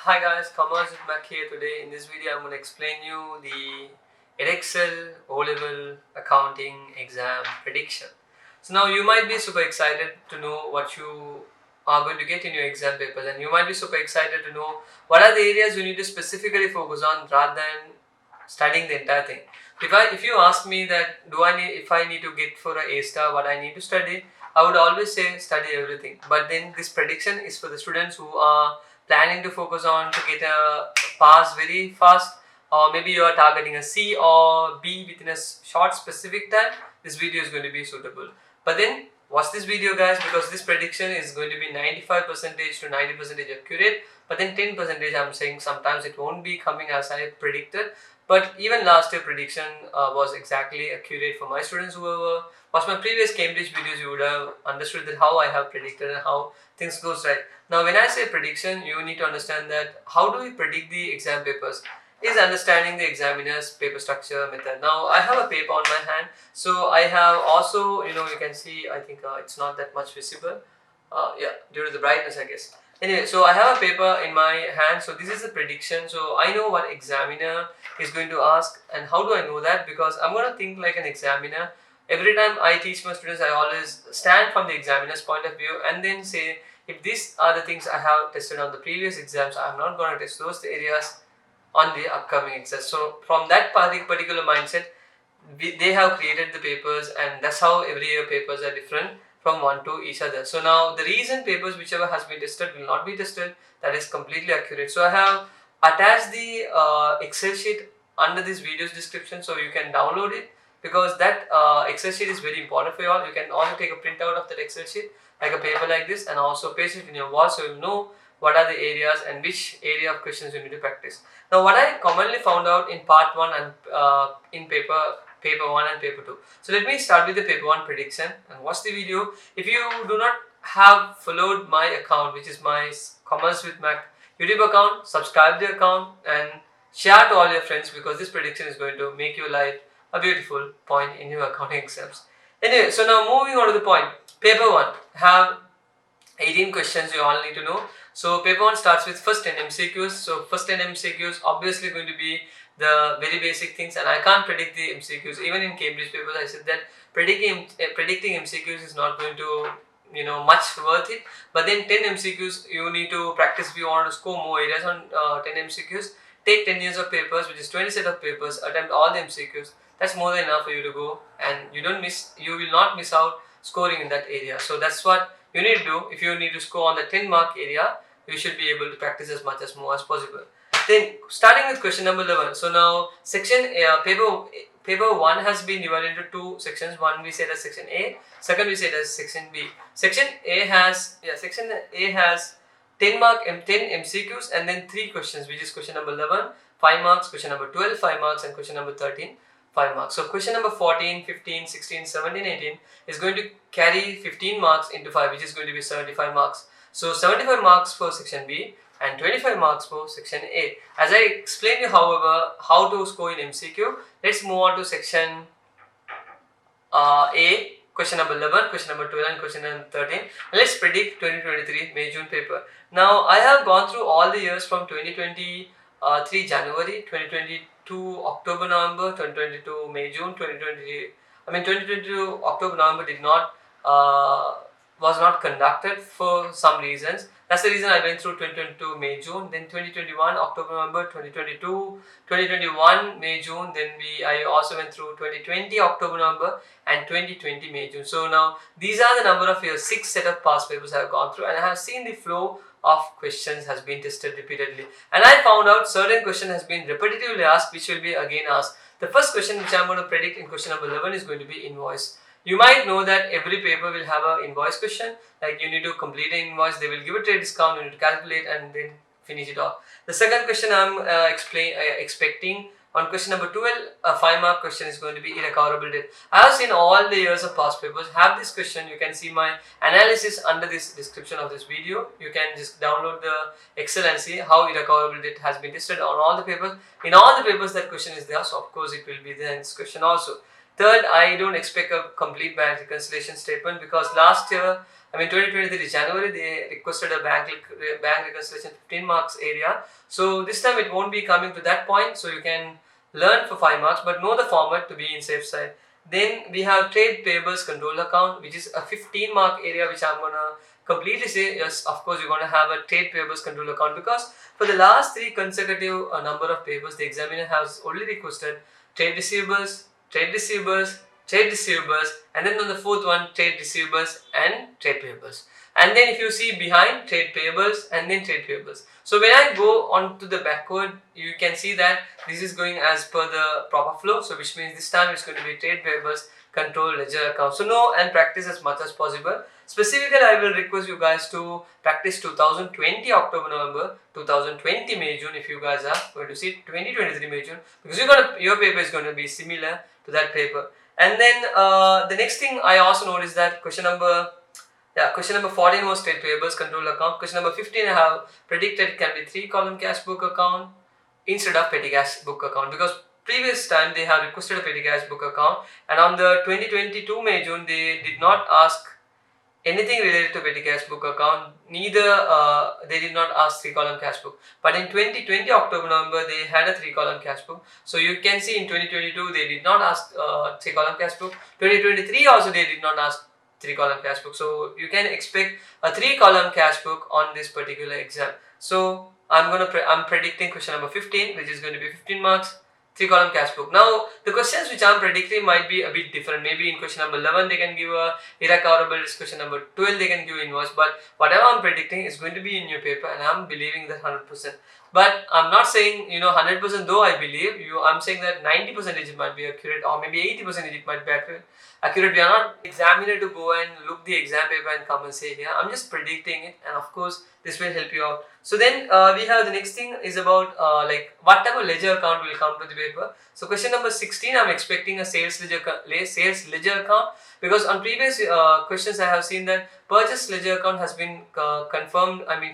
Hi guys, Commerce with Mac here. Today in this video I'm going to explain you the Edexcel O-Level Accounting exam prediction. So now you might be super excited to know what you are going to get in your exam papers, and you might be super excited to know what are the areas you need to specifically focus on rather than studying the entire thing. If you ask me that if I need to get for a star what I need to study, I would always say study everything. But then this prediction is for the students who are planning to focus on to get a pass very fast, or maybe you are targeting a C or B within a short specific time. This video is going to be suitable. But then watch this video guys, because this prediction is going to be 95% to 90% accurate, but then 10% I'm saying sometimes it won't be coming as I predicted. But even last year prediction was exactly accurate for my students. Whoever watched my previous Cambridge videos, you would have understood that how I have predicted and how things goes right. Now when I say prediction, you need to understand that how do we predict the exam papers is understanding the examiner's paper structure method. Now I have a paper on my hand, so I have also, you can see, I think it's not that much visible, due to the brightness I guess. Anyway, so I have a paper in my hand, so this is the prediction. So I know what examiner is going to ask. And how do I know that? Because I'm going to think like an examiner. Every time I teach my students, I always stand from the examiner's point of view and then say, if these are the things I have tested on the previous exams, I'm not going to test those areas on the upcoming exams. So from that particular mindset, they have created the papers, and that's how every year papers are different from one to each other. So now the recent papers whichever has been tested will not be tested. That is completely accurate. So I have attached the Excel sheet under this video's description, so you can download it, because that Excel sheet is very important for you all. You can also take a printout of that Excel sheet like a paper like this and also paste it in your wall, so you'll know what are the areas and which area of questions you need to practice. Now what I commonly found out in part 1 and in paper 1 and paper 2. So let me start with the paper 1 prediction and watch the video. If you do not have followed my account, which is my Commerce with Mac YouTube account, subscribe the account and share to all your friends, because this prediction is going to make your life a beautiful point in your accounting exams. Anyway, so now moving on to the point. Paper 1 have 18 questions you all need to know. So paper 1 starts with first 10 MCQs. So first 10 MCQs obviously going to be the very basic things, and I can't predict the MCQs. Even in Cambridge papers I said that predicting MCQs is not going to much worth it. But then 10 MCQs you need to practice if you want to score more areas on 10 MCQs. Take 10 years of papers, which is 20 set of papers, attempt all the MCQs. That's more than enough for you to go, and you will not miss out scoring in that area. So that's what you need to do. If you need to score on the 10 mark area, you should be able to practice as much as more as possible. Then starting with question number 11. So now section paper 1 has been divided into two sections. One we said as section A, second we said as section B. Section A has 10 MCQs and then 3 questions, which is question number 11 5 marks, question number 12 5 marks, and question number 13 5 marks. So question number 14, 15, 16, 17, 18 is going to carry 15 marks into 5, which is going to be 75 marks. So 75 marks for section B and 25 marks for section A. As I explained you, however, how to score in MCQ, let's move on to section A, question number 11, question number 12 and question number 13. Let's predict 2023 May June paper. Now I have gone through all the years from 2023 January, 2022 October, November, 2022 May June, 2022 October, November was not conducted for some reasons. That's the reason I went through 2022 May June, then 2021 October, November, 2021 May June, then I also went through 2020 October, November, and 2020 May June. So now these are the number of years, 6 set of past papers I have gone through, and I have seen the flow of questions has been tested repeatedly, and I found out certain question has been repetitively asked, which will be again asked. The first question which I am going to predict in question number 11 is going to be invoice. You might know that every paper will have an invoice question, like you need to complete an invoice, they will give a trade discount, you need to calculate and then finish it off. The second question I am expecting on question number 12, a 5 mark question is going to be irrecoverable debt. I have seen all the years of past papers have this question. You can see my analysis under this description of this video. You can just download the Excel and see how irrecoverable debt has been tested on all the papers. In all the papers that question is there, so of course it will be there in this question also. Third, I don't expect a complete bank reconciliation statement because last year, 2023 January, they requested a bank reconciliation 15 marks area. So this time it won't be coming to that point. So you can learn for 5 marks, but know the format to be in safe side. Then we have trade payables control account, which is a 15 mark area, which I'm gonna completely say yes. Of course, you're gonna have a trade payables control account because for the last 3 consecutive number of papers, the examiner has only requested trade receivables, trade receivables, trade receivables, and then on the fourth one, trade receivables and trade payables. And then if you see behind, trade payables and then trade payables. So when I go on to the backward, you can see that this is going as per the proper flow. So which means this time it's going to be trade payables, control, ledger account. So know and practice as much as possible. Specifically, I will request you guys to practice 2020 October, November, 2020 May, June if you guys are going to see 2023 May, June, because your paper is going to be similar to that paper. And then the next thing I also noticed that question number 14 was trade payables control account. Question number 15 I have predicted it can be 3-column cash book account instead of petty cash book account, because previous time they have requested a petty cash book account, and on the 2022 May, June they did not ask anything related to petty cash book account, neither they did not ask 3-column cash book. But in 2020 October, November they had a 3-column cash book. So you can see in 2022 they did not ask 3-column cash book. 2023 also they did not ask 3-column cash book. So you can expect a 3-column cash book on this particular exam. So I'm predicting question number 15, which is going to be 15 marks. 3-column cash book. Now the questions which I'm predicting might be a bit different. Maybe in question number 11 they can give a irrecoverable, question number 12 they can give invoice, but whatever I'm predicting is going to be in your paper, and I'm believing that 100%. But I'm not saying 100% though I believe you. I'm saying that 90% it might be accurate, or maybe 80% it might be accurate. We are not examiner to go and look the exam paper and come and say here. I'm just predicting it, and of course this will help you out. So then we have the next thing is about what type of ledger account will come to the paper. So question number 16, I'm expecting a sales ledger account, because on previous questions I have seen that purchase ledger account has been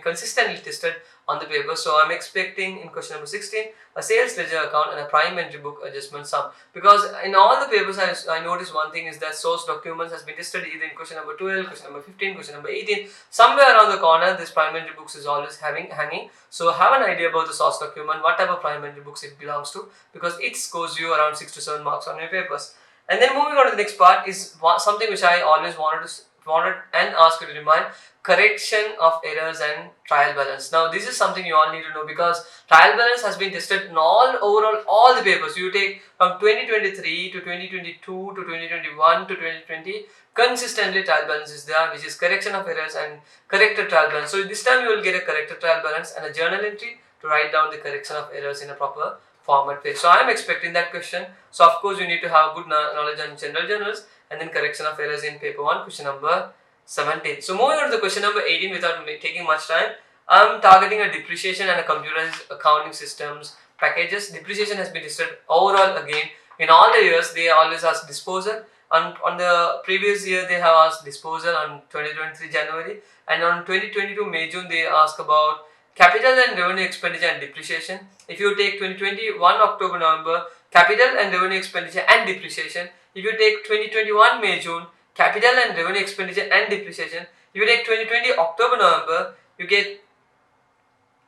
consistently tested on the paper. So I'm expecting in question number 16 a sales ledger account and a prime entry book adjustment sum, because in all the papers I noticed one thing is that source documents has been tested either in question number 12, question number 15, question number 18. Somewhere around the corner this prime entry books is always hanging. So have an idea about the source document, what type of prime entry books it belongs to, because it scores you around 6 to 7 marks on your papers. And then moving on to the next part is something which I always wanted and ask you to remind: correction of errors and trial balance. Now this is something you all need to know, because trial balance has been tested in all the papers. You take from 2023 to 2022 to 2021 to 2020, consistently trial balance is there, which is correction of errors and corrected trial balance. So this time you will get a corrected trial balance and a journal entry to write down the correction of errors in a proper format way. So I am expecting that question. So of course you need to have good knowledge on general journals and then correction of errors in paper 1, question number 17. So moving on to the question number 18 without taking much time, I'm targeting a depreciation and a computerized accounting systems packages. Depreciation has been tested overall again. In all the years they always ask disposal. On the previous year they have asked disposal on 2023 January, and on 2022 May June they ask about capital and revenue expenditure and depreciation. If you take 2021 October November, capital and revenue expenditure and depreciation. If you take 2021 May June, capital and revenue expenditure and depreciation. If you take 2020 October November, you get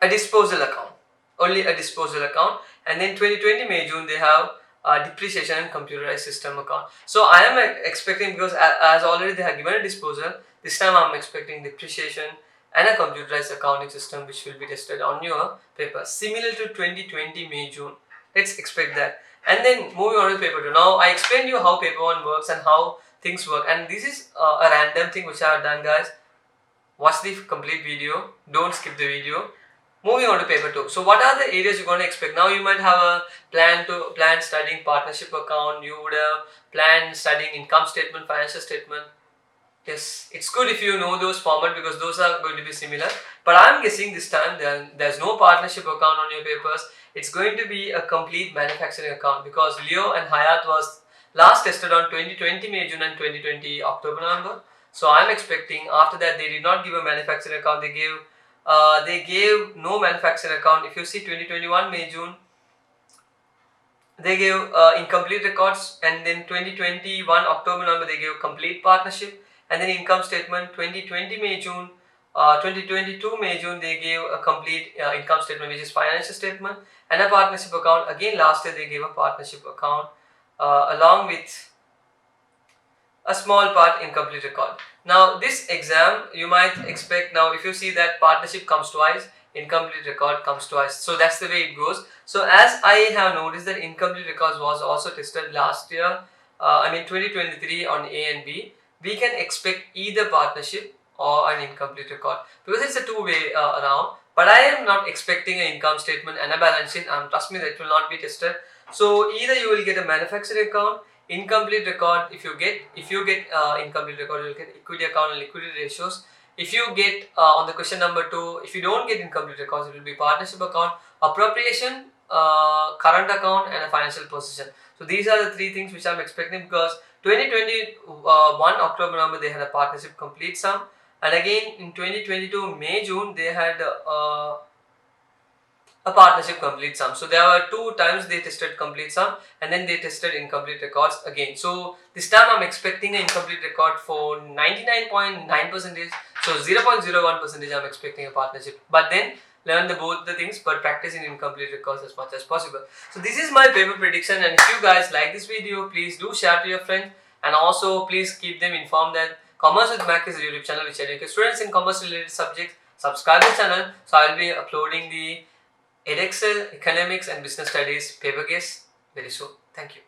a disposal account, only a disposal account. And then 2020 May June they have depreciation and computerized system account. So I am expecting, because as already they have given a disposal, this time I am expecting depreciation and a computerized accounting system which will be tested on your paper, similar to 2020 May June. Let's expect that. And then moving on to paper 2. Now I explained you how paper 1 works and how things work, and this is a random thing which I have done, guys. Watch the complete video, don't skip the video. Moving on to paper 2. So what are the areas you're going to expect? Now you might have a plan studying partnership account, you would have planned studying income statement, financial statement. Yes, it's good if you know those format, because those are going to be similar. But I'm guessing this time there's no partnership account on your papers. It's going to be a complete manufacturing account, because Leo and Hayat was last tested on 2020 May June and 2020 October November. So I'm expecting after that they did not give a manufacturing account. They gave no manufacturing account. If you see 2021 May June, they gave incomplete records, and then 2021 October November they gave complete partnership, and then income statement 2020 May June, 2022 May June they gave a complete income statement, which is financial statement, and a partnership account. Again last year they gave a partnership account along with a small part incomplete record. Now this exam you might expect, now if you see that partnership comes twice, incomplete record comes twice, so that's the way it goes. So as I have noticed that incomplete records was also tested last year, 2023 on A and B, we can expect either partnership or an incomplete record, because it's a two-way around. But I am not expecting an income statement and a balance sheet, trust me, that will not be tested. So either you will get a manufacturing account, incomplete record. If you get incomplete record, you will get equity account and liquidity ratios. If you get on the question number 2, if you don't get incomplete records, it will be partnership account, appropriation, current account, and a financial position. So these are the 3 things which I'm expecting, because 2021 October November they had a partnership complete sum, and again in 2022 May June they had a partnership complete sum. So there were 2 times they tested complete sum, and then they tested incomplete records again. So this time I'm expecting an incomplete record for 99.9%. So 0.01% I'm expecting a partnership. But then learn both the things, but practice in incomplete records as much as possible. So this is my paper prediction, and if you guys like this video, please do share to your friends, and also please keep them informed that Commerce with Mac is a YouTube channel which educates students in commerce related subjects. Subscribe to the channel, so I will be uploading the Edexcel Economics and Business Studies paper case very soon. Thank you.